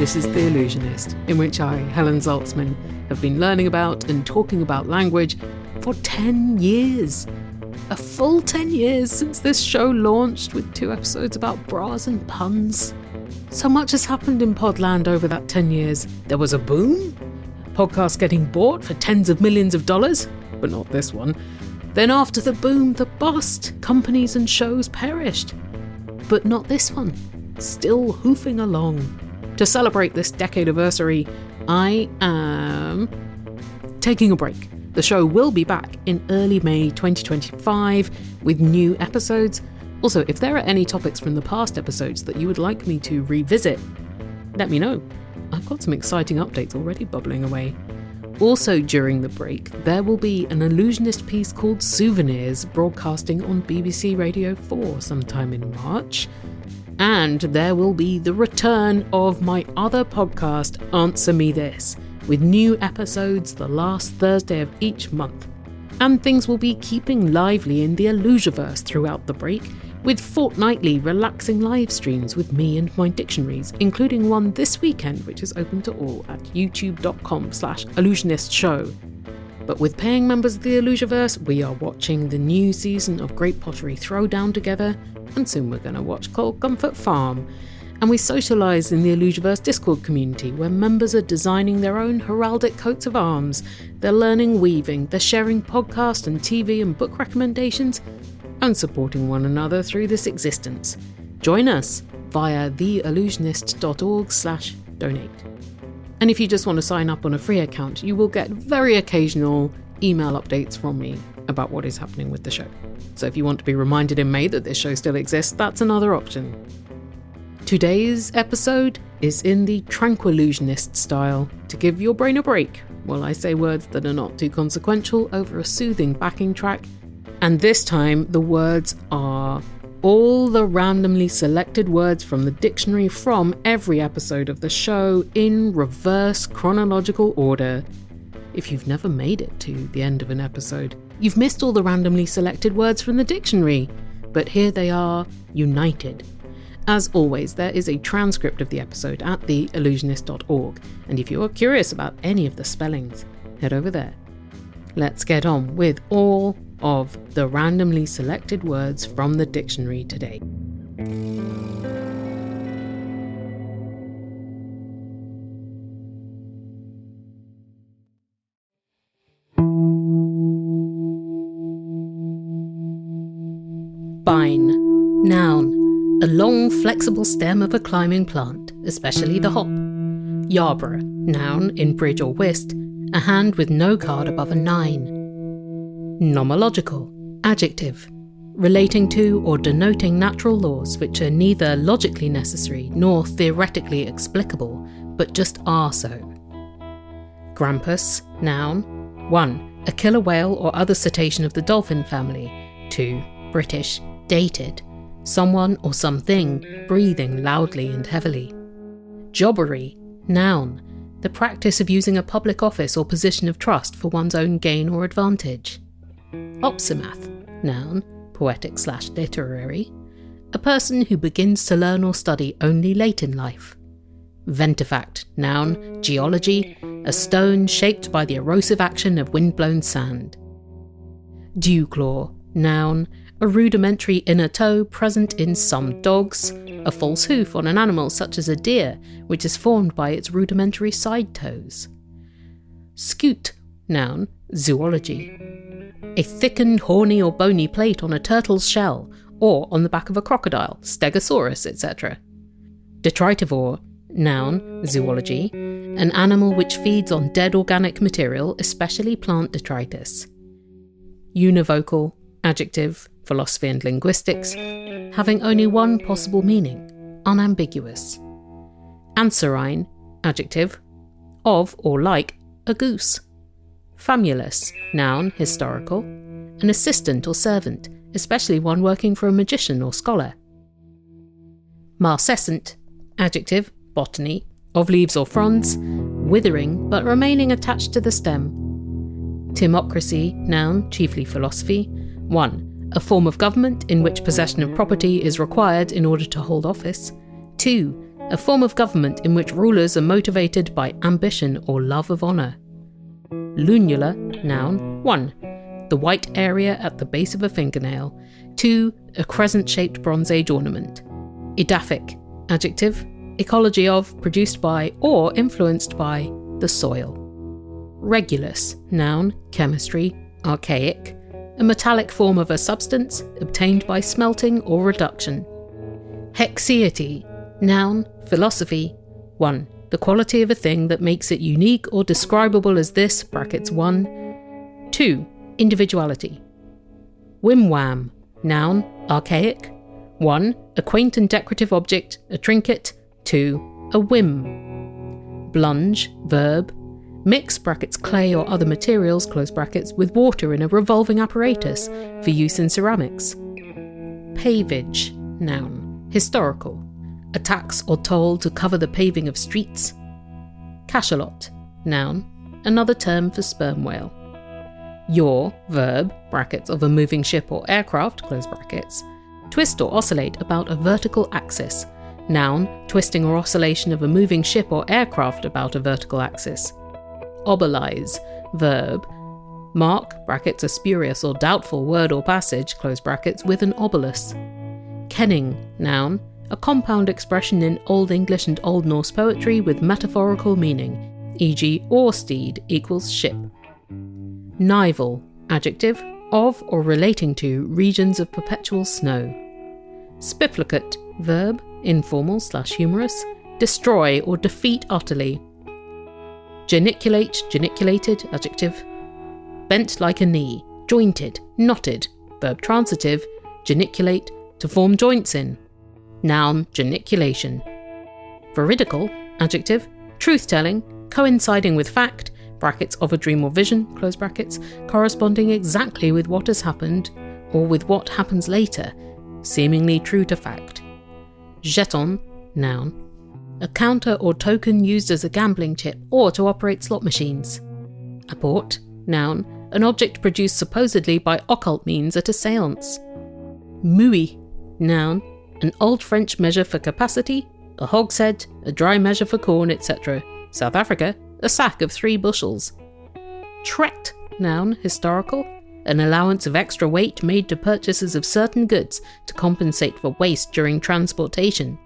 This is The Illusionist, in which I, Helen Zaltzman, have been learning about and talking about language for 10 years. A full 10 years since this show launched, with 2 episodes about bras and puns. So much has happened in Podland over that 10 years. There was a boom, podcasts getting bought for tens of millions of dollars, but not this one. Then after the boom, the bust, companies and shows perished. But not this one, still hoofing along. To celebrate this decade anniversary, I am taking a break. The show will be back in early May 2025 with new episodes. Also, if there are any topics from the past episodes that you would like me to revisit, let me know. I've got some exciting updates already bubbling away. Also during the break, there will be an Illusionist piece called Souvenirs broadcasting on BBC Radio 4 sometime in March. And there will be the return of my other podcast, Answer Me This, with new episodes the last Thursday of each month. And things will be keeping lively in the Illusiverse throughout the break, with fortnightly relaxing live streams with me and my dictionaries, including one this weekend which is open to all at youtube.com/illusionistshow. But with paying members of the Illusiverse, we are watching the new season of Great Pottery Throwdown together, and soon we're going to watch Cold Comfort Farm. And we socialise in the Illusiverse Discord community, where members are designing their own heraldic coats of arms, they're learning weaving, they're sharing podcast and TV and book recommendations, and supporting one another through this existence. Join us via theillusionist.org/donate. And if you just want to sign up on a free account, you will get very occasional email updates from me about what is happening with the show. So if you want to be reminded in May that this show still exists, that's another option. Today's episode is in the Tranquillusionist style, to give your brain a break while I say words that are not too consequential over a soothing backing track. And this time the words are all the randomly selected words from the dictionary from every episode of the show in reverse chronological order. If you've never made it to the end of an episode, you've missed all the randomly selected words from the dictionary, but here they are, united. As always, there is a transcript of the episode at theillusionist.org, and if you are curious about any of the spellings, head over there. Let's get on with all of the randomly selected words from the dictionary today. Bine. Noun. A long, flexible stem of a climbing plant, especially the hop. Yarborough. Noun, in bridge or whist, a hand with no card above a 9. Nomological. Adjective. Relating to or denoting natural laws which are neither logically necessary nor theoretically explicable, but just are so. Grampus. Noun. 1. A killer whale or other cetacean of the dolphin family. 2. British. Dated. Someone or something breathing loudly and heavily. Jobbery. Noun. The practice of using a public office or position of trust for one's own gain or advantage. Opsimath. Noun. Poetic/literary. A person who begins to learn or study only late in life. Ventifact. Noun. Geology. A stone shaped by the erosive action of wind-blown sand. Dewclaw. Noun. A rudimentary inner toe present in some dogs, a false hoof on an animal such as a deer, which is formed by its rudimentary side toes. Scute. Noun. Zoology. A thickened, horny or bony plate on a turtle's shell, or on the back of a crocodile, stegosaurus, etc. Detritivore. Noun. Zoology. An animal which feeds on dead organic material, especially plant detritus. Univocal. Adjective. Philosophy and linguistics, having only one possible meaning, unambiguous. Anserine. Adjective. Of or like a goose. Famulus. Noun. Historical. An assistant or servant, especially one working for a magician or scholar. Marcescent. Adjective. Botany. Of leaves or fronds, withering but remaining attached to the stem. Timocracy. Noun. Chiefly philosophy. 1. A form of government in which possession of property is required in order to hold office. 2. a form of government in which rulers are motivated by ambition or love of honour. Lunula, noun, 1. The white area at the base of a fingernail. 2. A crescent-shaped Bronze Age ornament. Edaphic, adjective, ecology of, produced by, or influenced by, the soil. Regulus, noun, chemistry, archaic, a metallic form of a substance obtained by smelting or reduction. Hexiety, noun, philosophy, 1. The quality of a thing that makes it unique or describable as this, brackets 1. 2. Individuality. Wimwam, noun, archaic, 1. A quaint and decorative object, a trinket. 2. A whim. Blunge, verb, mix, brackets clay or other materials, close brackets, with water in a revolving apparatus for use in ceramics. Pavage, noun, historical, a tax or toll to cover the paving of streets. Cachalot, noun, another term for sperm whale. Yaw, verb, brackets, of a moving ship or aircraft, close brackets, twist or oscillate about a vertical axis. Noun, twisting or oscillation of a moving ship or aircraft about a vertical axis. Obelize, verb, mark, brackets, a spurious or doubtful word or passage, close brackets, with an obelus. Kenning, noun, a compound expression in Old English and Old Norse poetry with metaphorical meaning, e.g. oar-steed equals ship. Nival, adjective, of or relating to regions of perpetual snow. Spifflicate, verb, informal / humorous, destroy or defeat utterly. Geniculate, geniculated, adjective, bent like a knee, jointed, knotted, verb transitive, geniculate, to form joints in. Noun, geniculation. Veridical, adjective, truth-telling, coinciding with fact, brackets, of a dream or vision, close brackets, corresponding exactly with what has happened or with what happens later, seemingly true to fact. Jeton, noun, a counter or token used as a gambling chip or to operate slot machines. Apport, noun, an object produced supposedly by occult means at a séance. Mouille, noun, an Old French measure for capacity, a hogshead, a dry measure for corn, etc. South Africa, a sack of 3 bushels. Tret, noun, historical, an allowance of extra weight made to purchasers of certain goods to compensate for waste during transportation.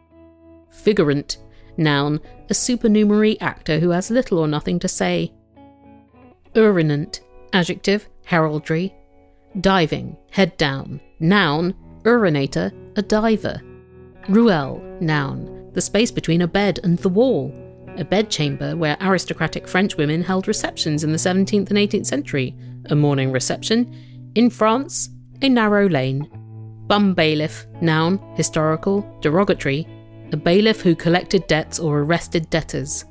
Figurant, noun, a supernumerary actor who has little or nothing to say. Urinant, adjective, heraldry. Diving, head down. Noun, urinator, a diver. Ruelle, noun, the space between a bed and the wall. A bedchamber where aristocratic French women held receptions in the 17th and 18th century. A morning reception. In France, a narrow lane. Bum bailiff, noun, historical, derogatory, a bailiff who collected debts or arrested debtors.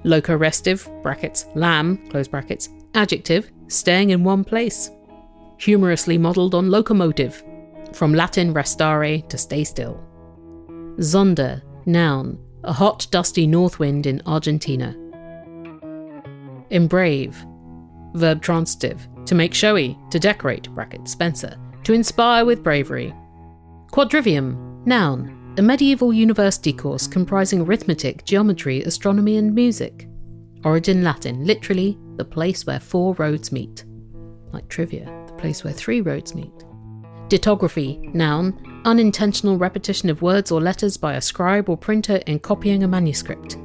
Locorestive, brackets, lamb, close brackets, adjective, staying in one place. Humorously modelled on locomotive, from Latin restare, to stay still. Zonda, noun, a hot, dusty north wind in Argentina. Embrave, verb transitive, to make showy, to decorate, bracket Spencer, to inspire with bravery. Quadrivium, noun, a medieval university course comprising arithmetic, geometry, astronomy and music. Origin Latin, literally, the place where 4 roads meet. Like trivia, the place where 3 roads meet. Ditography, noun, unintentional repetition of words or letters by a scribe or printer in copying a manuscript.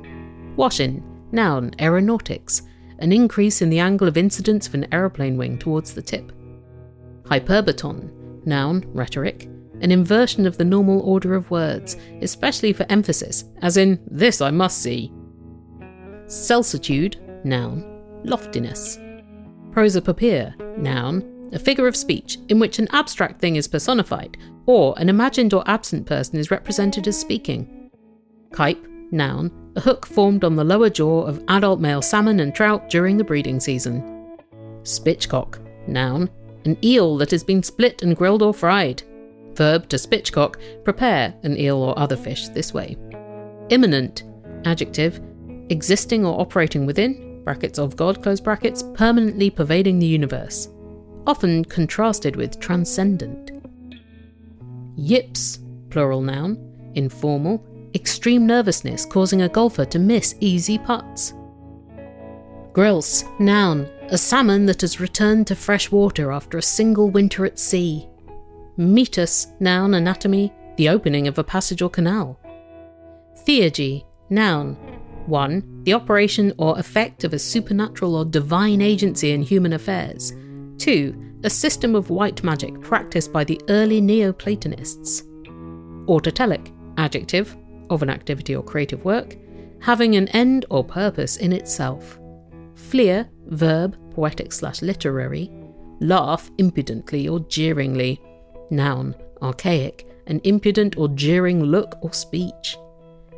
Wash-in, noun, aeronautics, an increase in the angle of incidence of an aeroplane wing towards the tip. Hyperbaton, noun, rhetoric, an inversion of the normal order of words, especially for emphasis, as in, this I must see. Celsitude, noun, loftiness. Prosopopoeia, noun, a figure of speech in which an abstract thing is personified, or an imagined or absent person is represented as speaking. Kype, noun, a hook formed on the lower jaw of adult male salmon and trout during the breeding season. Spitchcock, noun, an eel that has been split and grilled or fried. Verb to spitchcock, prepare an eel or other fish this way. Immanent, adjective, existing or operating within, brackets of God, close brackets, permanently pervading the universe. Often contrasted with transcendent. Yips, plural noun, informal, extreme nervousness causing a golfer to miss easy putts. Grilse, noun, a salmon that has returned to fresh water after a single winter at sea. Meatus, noun, anatomy, the opening of a passage or canal. Theurgy, noun, 1. The operation or effect of a supernatural or divine agency in human affairs. 2. A system of white magic practiced by the early Neoplatonists. Autotelic, adjective, of an activity or creative work, having an end or purpose in itself. Fleer, verb, poetic/literary, laugh impudently or jeeringly. Noun, archaic, an impudent or jeering look or speech.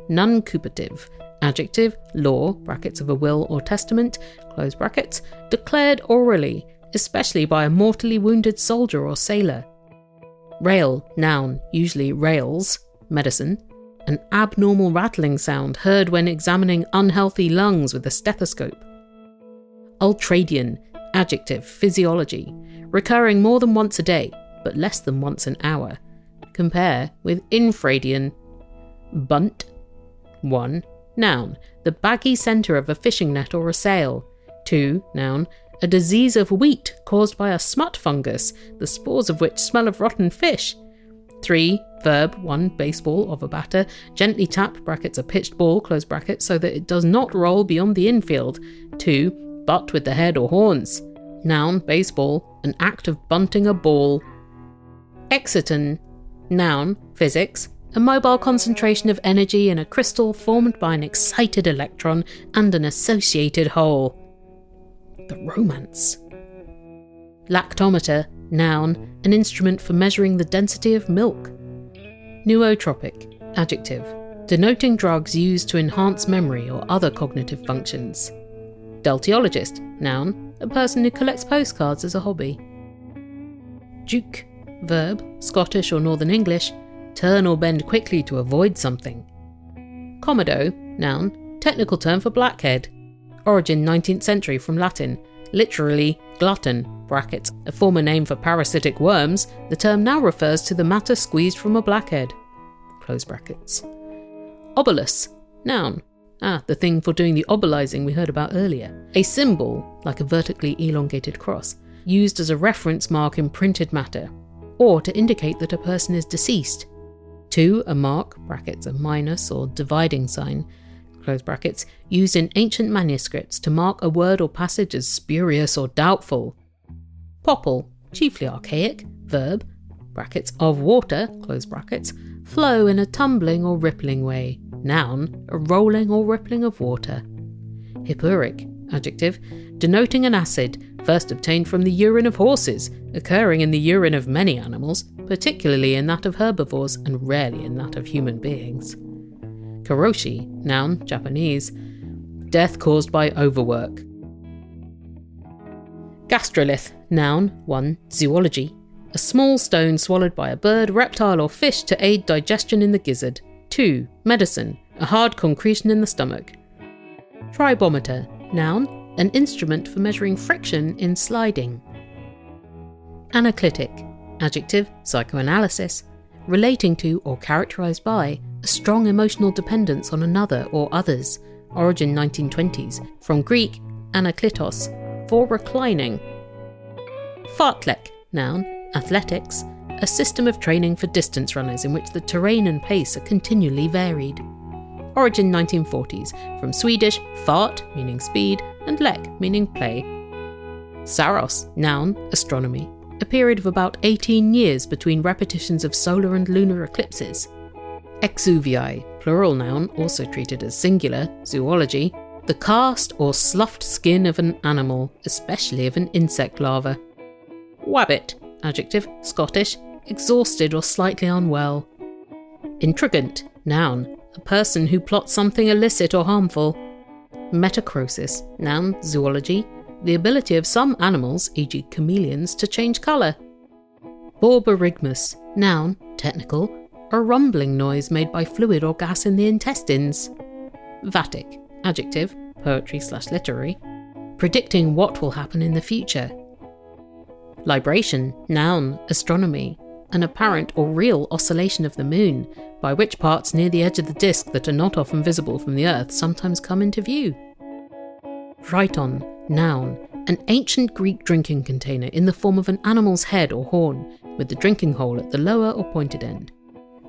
Nuncupative, adjective, law, brackets of a will or testament, close brackets, declared orally, especially by a mortally wounded soldier or sailor. Rail, noun, usually rails, medicine, an abnormal rattling sound heard when examining unhealthy lungs with a stethoscope. Ultradian, adjective, physiology, recurring more than once a day, but less than once an hour. Compare with infradian. Bunt, 1. Noun, the baggy centre of a fishing net or a sail. 2. Noun, a disease of wheat caused by a smut fungus, the spores of which smell of rotten fish. 3. Verb, 1. Baseball of a batter, gently tap, brackets a pitched ball, close brackets, so that it does not roll beyond the infield. 2. Butt with the head or horns. Noun, baseball, an act of bunting a ball. Exciton, noun, physics, a mobile concentration of energy in a crystal formed by an excited electron and an associated hole. The romance. Lactometer, noun, an instrument for measuring the density of milk. Nootropic, adjective, denoting drugs used to enhance memory or other cognitive functions. Deltiologist, noun, a person who collects postcards as a hobby. Duke, verb, Scottish or Northern English, turn or bend quickly to avoid something. Comodo, noun, technical term for blackhead. Origin 19th century from Latin, literally glutton, brackets, a former name for parasitic worms. The term now refers to the matter squeezed from a blackhead, close brackets. Obolus, noun, the thing for doing the obolizing we heard about earlier. A symbol, like a vertically elongated cross, used as a reference mark in printed matter, or to indicate that a person is deceased. 2. A mark, brackets, a minus or dividing sign, close brackets, used in ancient manuscripts to mark a word or passage as spurious or doubtful. Popple, chiefly archaic, verb, brackets, of water, close brackets, flow in a tumbling or rippling way. Noun, a rolling or rippling of water. Hippuric, adjective, denoting an acid, first obtained from the urine of horses, occurring in the urine of many animals, particularly in that of herbivores and rarely in that of human beings. Karoshi, noun, Japanese, death caused by overwork. Gastrolith, noun, 1. Zoology, a small stone swallowed by a bird, reptile or fish to aid digestion in the gizzard. 2. Medicine, a hard concretion in the stomach. Tribometer, noun, an instrument for measuring friction in sliding. Anaclitic, adjective, psychoanalysis, relating to or characterised by a strong emotional dependence on another or others. Origin 1920s, from Greek anaklitos, for reclining. Fartlek, noun, athletics, a system of training for distance runners in which the terrain and pace are continually varied. Origin 1940s, from Swedish fart, meaning speed, and lek, meaning play. Saros, noun, astronomy, a period of about 18 years between repetitions of solar and lunar eclipses. Exuvii, plural noun, also treated as singular, zoology, the cast or sloughed skin of an animal, especially of an insect larva. Wabbit, adjective, Scottish, exhausted or slightly unwell. Intrigant, noun, a person who plots something illicit or harmful. Metachrosis, noun, zoology, the ability of some animals, e.g. chameleons, to change colour. Borborygmus, noun, technical, a rumbling noise made by fluid or gas in the intestines. Vatic, adjective, poetry/literary, predicting what will happen in the future. Libration, noun, astronomy, an apparent or real oscillation of the moon, by which parts near the edge of the disk that are not often visible from the Earth sometimes come into view. Rhiton, noun, an ancient Greek drinking container in the form of an animal's head or horn, with the drinking hole at the lower or pointed end.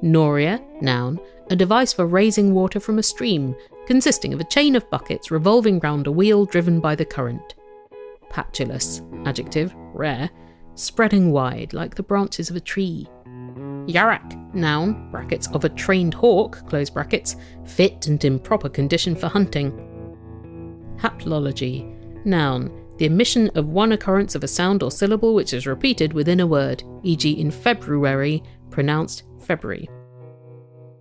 Noria, noun, a device for raising water from a stream, consisting of a chain of buckets revolving round a wheel driven by the current. Patulous, adjective, rare, spreading wide like the branches of a tree. Yarak, noun, brackets, of a trained hawk, close brackets, fit and in proper condition for hunting. Haplology, noun, the omission of one occurrence of a sound or syllable which is repeated within a word, e.g. in February, pronounced February.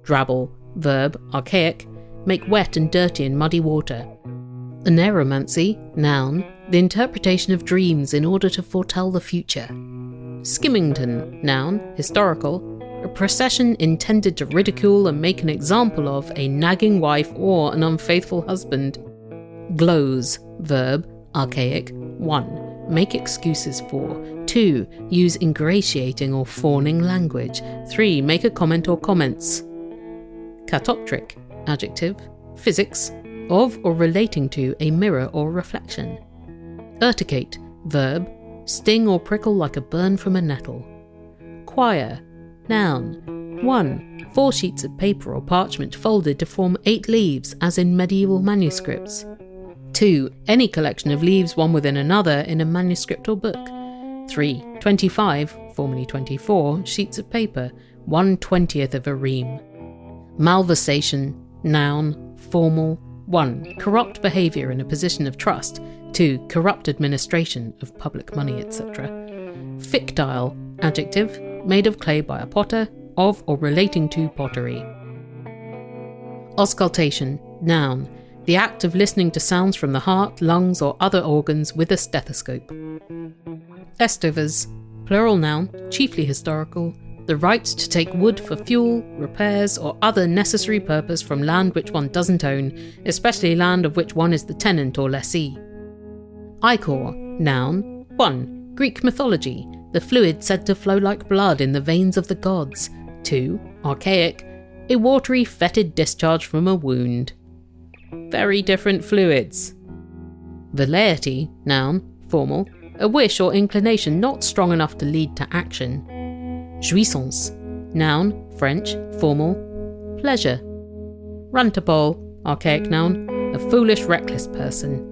Drabble, verb, archaic, make wet and dirty in muddy water. Aneromancy, noun, the interpretation of dreams in order to foretell the future. Skimmington, noun, historical, a procession intended to ridicule and make an example of a nagging wife or an unfaithful husband. Gloze, verb, archaic, 1. Make excuses for. 2. Use ingratiating or fawning language. 3. Make a comment or comments. Catoptric, adjective, physics, of or relating to a mirror or reflection. Urticate, verb, sting or prickle like a burn from a nettle. Quire, noun, 1. 4 sheets of paper or parchment folded to form 8 leaves, as in medieval manuscripts. 2. Any collection of leaves one within another in a manuscript or book. 3. 25, formerly 24, sheets of paper, 1/20th of a ream. Malversation, noun, formal, 1. Corrupt behaviour in a position of trust. 2. Corrupt administration of public money, etc. Fictile, adjective, made of clay by a potter, of or relating to pottery. Auscultation, noun, the act of listening to sounds from the heart, lungs or other organs with a stethoscope. Estovers, plural noun, chiefly historical, the right to take wood for fuel, repairs or other necessary purpose from land which one doesn't own, especially land of which one is the tenant or lessee. Ichor, noun, 1. Greek mythology, the fluid said to flow like blood in the veins of the gods. 2. Archaic, a watery fetid discharge from a wound. Very different fluids. Velleity, noun, formal, a wish or inclination not strong enough to lead to action. Jouissance, noun, French, formal, pleasure. Rantipole, archaic noun, a foolish, reckless person.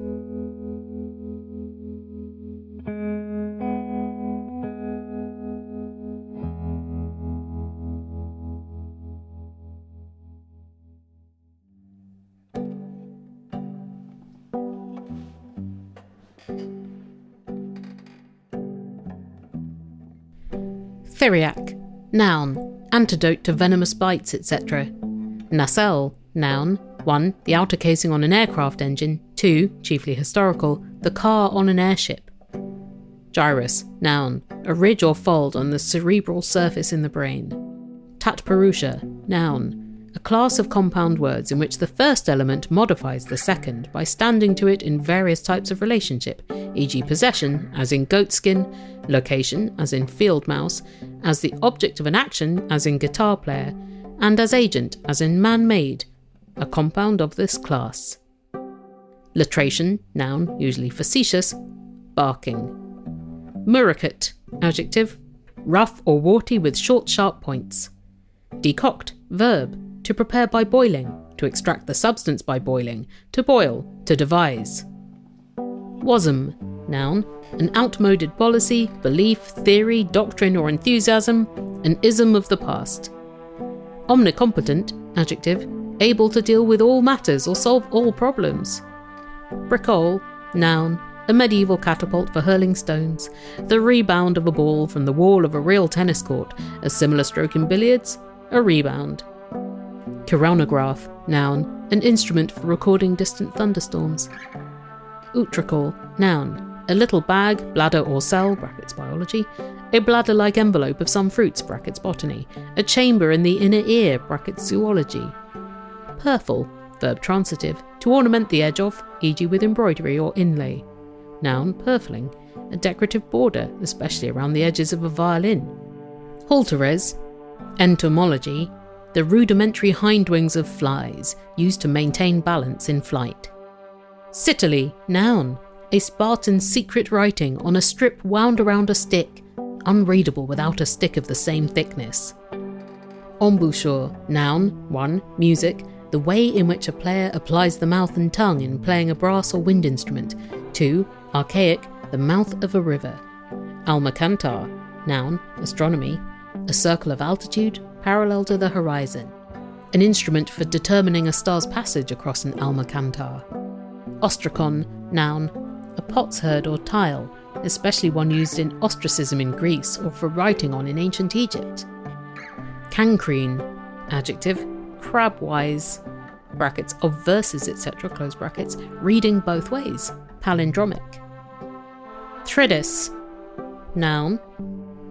Theriac, noun, antidote to venomous bites, etc. Nacelle, noun, 1. The outer casing on an aircraft engine. 2. Chiefly historical, the car on an airship. Gyrus, noun, a ridge or fold on the cerebral surface in the brain. Tatparusha, noun, a class of compound words in which the first element modifies the second by standing to it in various types of relationship, e.g. possession, as in goatskin, location, as in field mouse, as the object of an action, as in guitar player, and as agent, as in man-made, a compound of this class. Latration, noun, usually facetious, barking. Muricate, adjective, rough or warty with short sharp points. Decoct, verb, to prepare by boiling, to extract the substance by boiling, to boil, to devise. Wasm, noun, an outmoded policy, belief, theory, doctrine or enthusiasm, an ism of the past. Omnicompetent, adjective, able to deal with all matters or solve all problems. Bricole, noun, a medieval catapult for hurling stones, the rebound of a ball from the wall of a real tennis court, a similar stroke in billiards, a rebound. Chironograph, noun, an instrument for recording distant thunderstorms. Utricle, noun, a little bag, bladder or cell (brackets biology), a bladder-like envelope of some fruits (brackets botany), a chamber in the inner ear (brackets zoology). Purfle, verb transitive, to ornament the edge of, e.g. with embroidery or inlay. Noun, purfling, a decorative border, especially around the edges of a violin. Halteres, entomology, the rudimentary hindwings of flies used to maintain balance in flight. Citally, noun, a Spartan's secret writing on a strip wound around a stick, unreadable without a stick of the same thickness. Embouchure, noun, 1. Music, the way in which a player applies the mouth and tongue in playing a brass or wind instrument. 2. Archaic, the mouth of a river. Almacantar, noun, astronomy, a circle of altitude parallel to the horizon, an instrument for determining a star's passage across an almacantar. Ostracon, noun, a potsherd or tile, especially one used in ostracism in Greece or for writing on in ancient Egypt. Cancrene, adjective, crabwise, brackets of verses etc, close brackets, reading both ways, palindromic. Threadis, noun,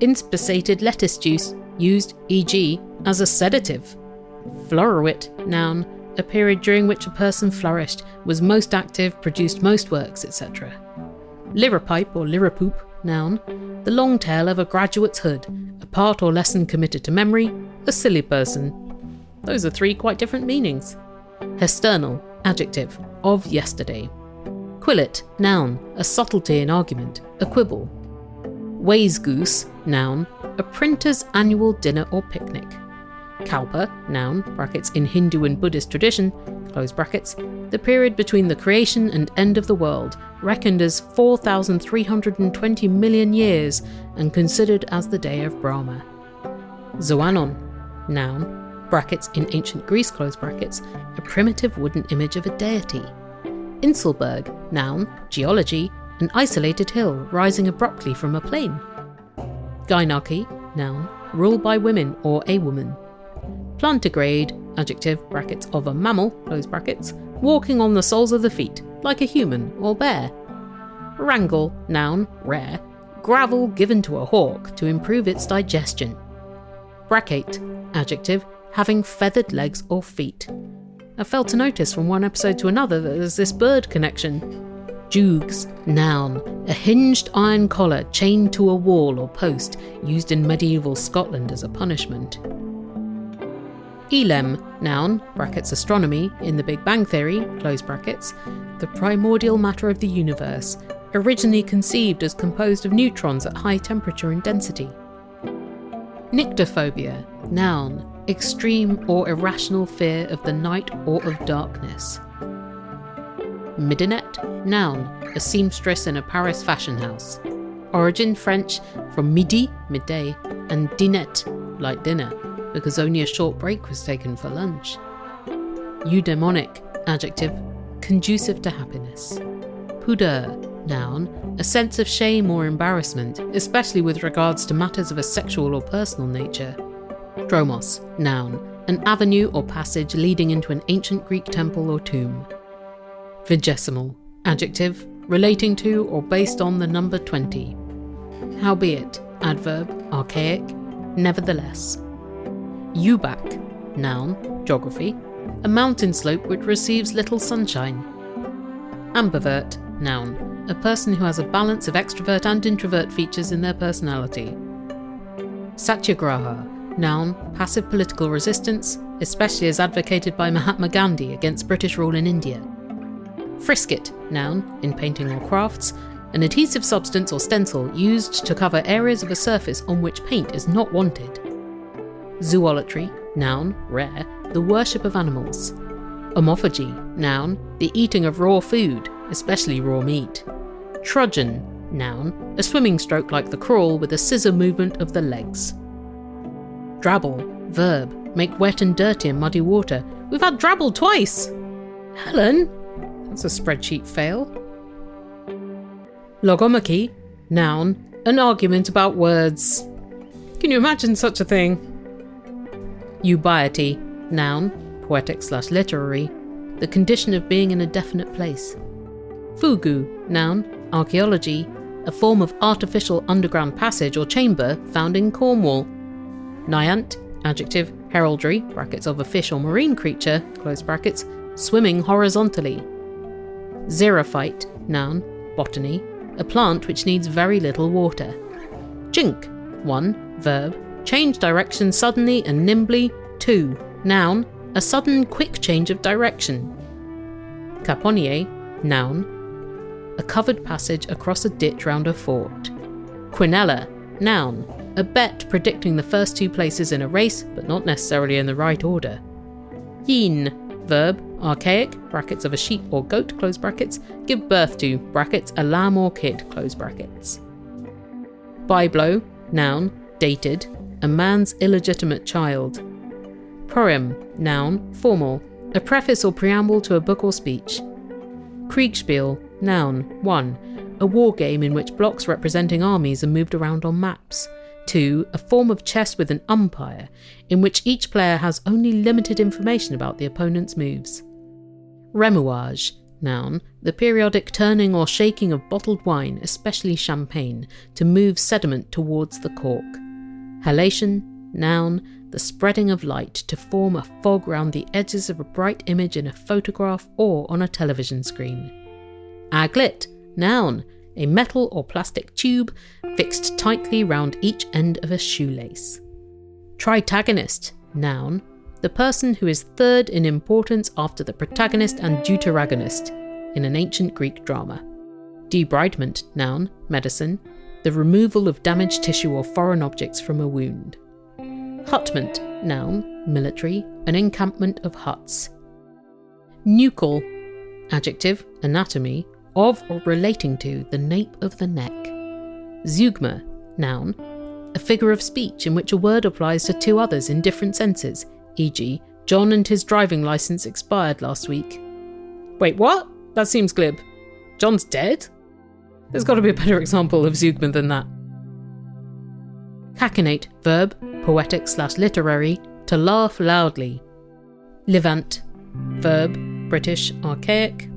inspissated lettuce juice used, e.g., as a sedative. Floruit, noun, a period during which a person flourished, was most active, produced most works, etc. Liripipe or liripoop, noun, the long tail of a graduate's hood, a part or lesson committed to memory, a silly person. Those are 3 quite different meanings. Hesternal, adjective, of yesterday. Quillet, noun, a subtlety in argument, a quibble. Waysgoose, noun, a printer's annual dinner or picnic. Kalpa, noun, brackets in Hindu and Buddhist tradition, close brackets, the period between the creation and end of the world, reckoned as 4,320 million years and considered as the day of Brahma. Zoanon, noun, brackets in ancient Greece, close brackets, a primitive wooden image of a deity. Inselberg, noun, geology, an isolated hill rising abruptly from a plain. Gynarchy, noun, rule by women or a woman. Plantigrade, adjective, brackets of a mammal, close brackets, walking on the soles of the feet, like a human or bear. Wrangle, noun, rare, gravel given to a hawk to improve its digestion. Bracate, adjective, having feathered legs or feet. I failed to notice from one episode to another that there's this bird connection. Jugs, noun, a hinged iron collar chained to a wall or post used in medieval Scotland as a punishment. Elem, noun, brackets astronomy, in the Big Bang Theory, close brackets, the primordial matter of the universe, originally conceived as composed of neutrons at high temperature and density. Nyctophobia, noun, extreme or irrational fear of the night or of darkness. Midinette, noun, a seamstress in a Paris fashion house. Origin French from midi, midday, and dînette, like dinner, because only a short break was taken for lunch. Eudaimonic, adjective, conducive to happiness. Pudeur, noun, a sense of shame or embarrassment, especially with regards to matters of a sexual or personal nature. Dromos, noun, an avenue or passage leading into an ancient Greek temple or tomb. Vigesimal, adjective, relating to or based on the number 20. Howbeit, adverb, archaic, nevertheless. Eubac, noun, geography, a mountain slope which receives little sunshine. Ambivert, noun, a person who has a balance of extrovert and introvert features in their personality. Satyagraha, noun, passive political resistance, especially as advocated by Mahatma Gandhi against British rule in India. Frisket, noun, in painting or crafts, an adhesive substance or stencil used to cover areas of a surface on which paint is not wanted. Zoolatry, noun, rare, the worship of animals. Omophagy, noun, the eating of raw food, especially raw meat. Trudgeon, noun, a swimming stroke like the crawl with a scissor movement of the legs. Drabble, verb, make wet and dirty in muddy water. We've had drabble twice! Helen? That's a spreadsheet fail. Logomachy, noun, an argument about words. Can you imagine such a thing? Eubiety, noun, poetic/literary, the condition of being in a definite place. Fugu, noun, archaeology, a form of artificial underground passage or chamber found in Cornwall. Naiant, adjective, heraldry, brackets of a fish or marine creature, close brackets, swimming horizontally. Xerophyte, noun, botany, a plant which needs very little water. Jink, 1, verb, change direction suddenly and nimbly. 2. Noun, a sudden quick change of direction. Caponier, noun, a covered passage across a ditch round a fort. Quinella, noun, a bet predicting the first 2 places in a race, but not necessarily in the right order. Yin, verb, archaic, brackets of a sheep or goat, close brackets, give birth to, brackets, a lamb or kid, close brackets. Byblow, noun, dated, a man's illegitimate child. Proem, noun, formal, a preface or preamble to a book or speech. Kriegspiel, noun, 1. A war game in which blocks representing armies are moved around on maps. 2. A form of chess with an umpire, in which each player has only limited information about the opponent's moves. Remouage, noun, the periodic turning or shaking of bottled wine, especially champagne, to move sediment towards the cork. Halation, noun, the spreading of light to form a fog round the edges of a bright image in a photograph or on a television screen. Aglet, noun, a metal or plastic tube fixed tightly round each end of a shoelace. Tritagonist, noun, the person who is third in importance after the protagonist and deuteragonist in an ancient Greek drama. Debridement, noun, medicine, the removal of damaged tissue or foreign objects from a wound. Hutment, noun, military, an encampment of huts. Nuchal, adjective, anatomy, of or relating to the nape of the neck. Zeugma, noun, a figure of speech in which a word applies to 2 others in different senses, e.g., John and his driving licence expired last week. Wait, what? That seems glib. John's dead? There's got to be a better example of zeugma than that. Cachinnate, verb, poetic/literary, to laugh loudly. Levant, verb, British, archaic,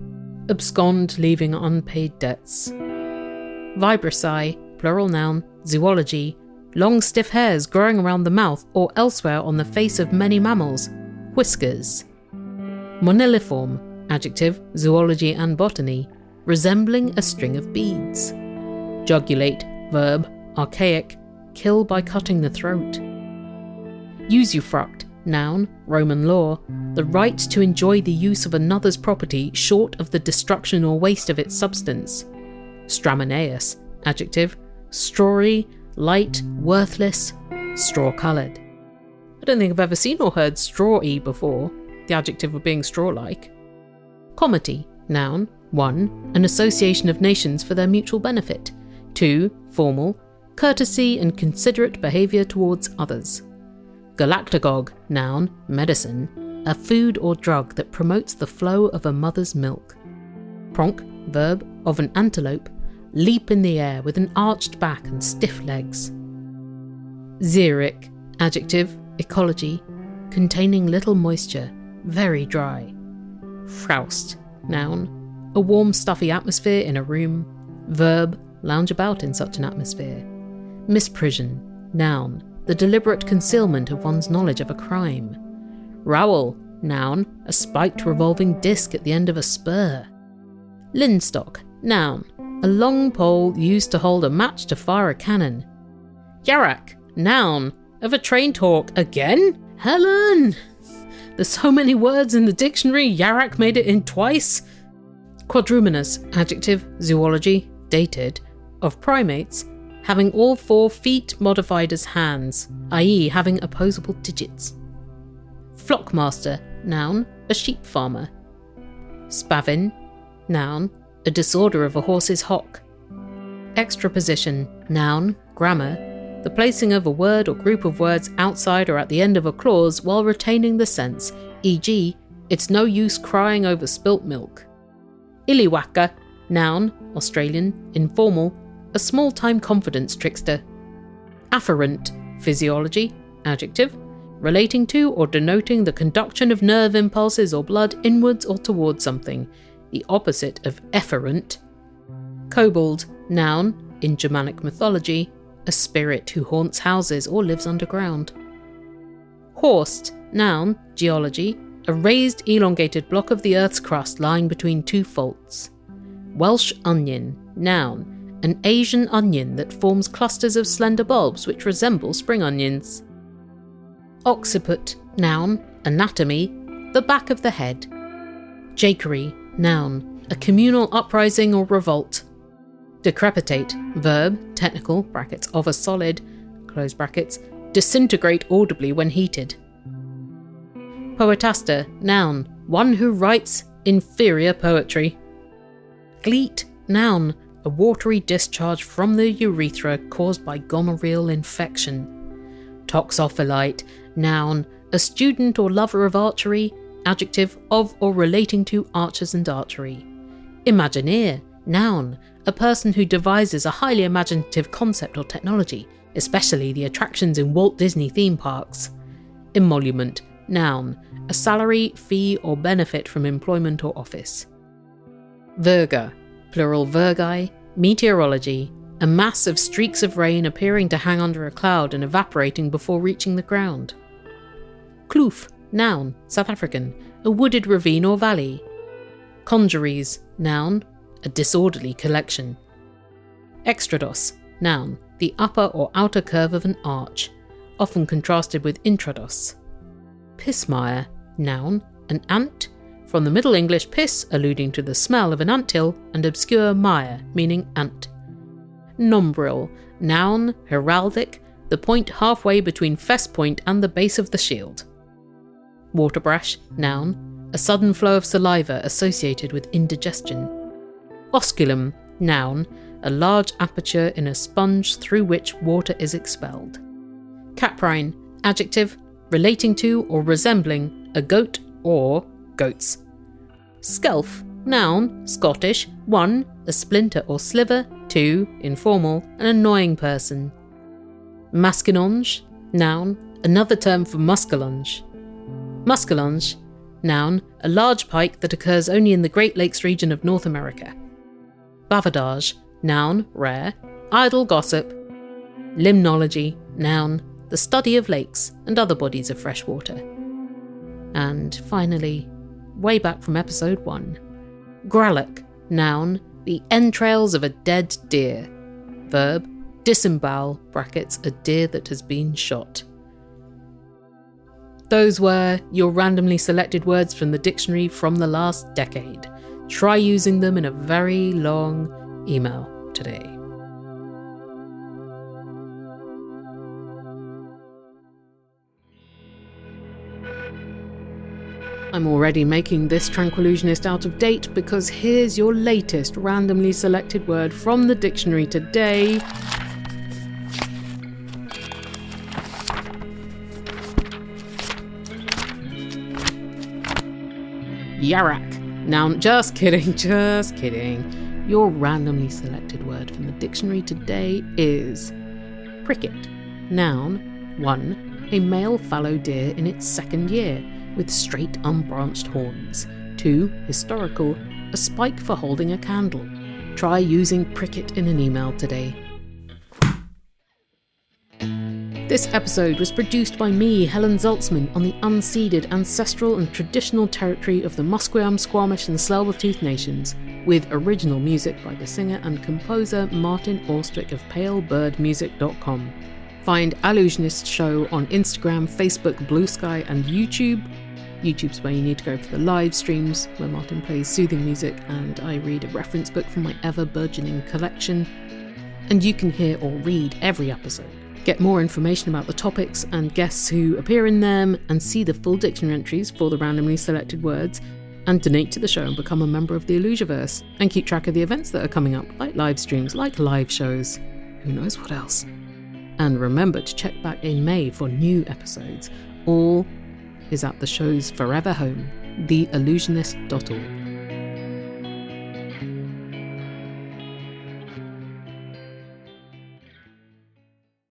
abscond leaving unpaid debts. Vibrissae, plural noun, zoology, long stiff hairs growing around the mouth or elsewhere on the face of many mammals, whiskers. Moniliform, adjective, zoology and botany, resembling a string of beads. Jugulate, verb, archaic, kill by cutting the throat. Usufruct, noun, Roman law, the right to enjoy the use of another's property short of the destruction or waste of its substance. Stramoneus, adjective, strawy, light, worthless, straw-coloured. I don't think I've ever seen or heard straw-y before, the adjective of being straw-like. Comity, noun, 1. An association of nations for their mutual benefit. 2. Formal, courtesy and considerate behaviour towards others. Galactagogue, noun, medicine, a food or drug that promotes the flow of a mother's milk. Pronk, verb, of an antelope, leap in the air with an arched back and stiff legs. Xeric, adjective, ecology, containing little moisture, very dry. Froust, noun, a warm stuffy atmosphere in a room. Verb, lounge about in such an atmosphere. Misprision, noun, the deliberate concealment of one's knowledge of a crime. Rowel, noun, a spiked revolving disc at the end of a spur. Linstock, noun, a long pole used to hold a match to fire a cannon. Yarak, noun, of a trained hawk again? Helen! There's so many words in the dictionary, Yarak made it in twice. Quadrumanous, adjective, zoology, dated, of primates, having all 4 feet modified as hands, i.e. having opposable digits. Flockmaster, noun, a sheep farmer. Spavin, noun, a disorder of a horse's hock. Extraposition, noun, grammar, the placing of a word or group of words outside or at the end of a clause while retaining the sense, e.g., it's no use crying over spilt milk. Illiwaka, noun, Australian, informal, a small-time confidence trickster. Afferent, physiology, adjective, relating to or denoting the conduction of nerve impulses or blood inwards or towards something, the opposite of efferent. Kobold, noun, in Germanic mythology, a spirit who haunts houses or lives underground. Horst, noun, geology, a raised elongated block of the Earth's crust lying between 2 faults. Welsh onion, noun, an Asian onion that forms clusters of slender bulbs which resemble spring onions. Occiput, noun, anatomy, the back of the head. Jakery, noun, a communal uprising or revolt. Decrepitate, verb, technical, brackets, of a solid, close brackets, disintegrate audibly when heated. Poetaster, noun, one who writes inferior poetry. Gleat, noun, a watery discharge from the urethra caused by gonorrheal infection. Toxophilite, noun, a student or lover of archery, adjective, of or relating to archers and archery. Imagineer, noun, a person who devises a highly imaginative concept or technology, especially the attractions in Walt Disney theme parks. Emolument, noun, a salary, fee or benefit from employment or office. Virga, plural virgi, meteorology, a mass of streaks of rain appearing to hang under a cloud and evaporating before reaching the ground. Kloof, noun, South African, a wooded ravine or valley. Congeries, noun, a disorderly collection. Extrados, noun, the upper or outer curve of an arch, often contrasted with intrados. Pissmire, noun, an ant, from the Middle English piss alluding to the smell of an anthill and obscure mire meaning ant. Nombril, noun, heraldic, the point halfway between fess point and the base of the shield. Waterbrush, noun, a sudden flow of saliva associated with indigestion. Osculum, noun, a large aperture in a sponge through which water is expelled. Caprine, adjective, relating to or resembling a goat or goats. Skelf, noun, Scottish, 1, a splinter or sliver, 2, informal, an annoying person. Maskinonge, noun, another term for muskellunge. Muskellunge, noun, a large pike that occurs only in the Great Lakes region of North America. Bavardage, noun, rare, idle gossip. Limnology, noun, the study of lakes and other bodies of fresh water. And finally, way back from episode 1, Gralloch, noun, the entrails of a dead deer. Verb, disembowel, brackets, a deer that has been shot. Those were your randomly selected words from the dictionary from the last decade. Try using them in a very long email today. I'm already making this Tranquillusionist out of date because here's your latest randomly selected word from the dictionary today. Yarak. Noun, just kidding. Your randomly selected word from the dictionary today is pricket. Noun, 1, a male fallow deer in its second year, with straight unbranched horns. 2, historical, a spike for holding a candle. Try using pricket in an email today. This episode was produced by me, Helen Zaltzman, on the unceded, ancestral and traditional territory of the Musqueam, Squamish and Tsleil-Waututh Nations, with original music by the singer and composer Martin Austrick of palebirdmusic.com. Find Allusionist Show on Instagram, Facebook, Blue Sky and YouTube. YouTube's where you need to go for the live streams, where Martin plays soothing music and I read a reference book from my ever-burgeoning collection. And you can hear or read every episode. Get more information about the topics and guests who appear in them, and see the full dictionary entries for the randomly selected words, and donate to the show and become a member of the Illusiverse, and keep track of the events that are coming up, like live streams, like live shows, who knows what else. And remember to check back in May for new episodes. All is at the show's forever home, theillusionist.org.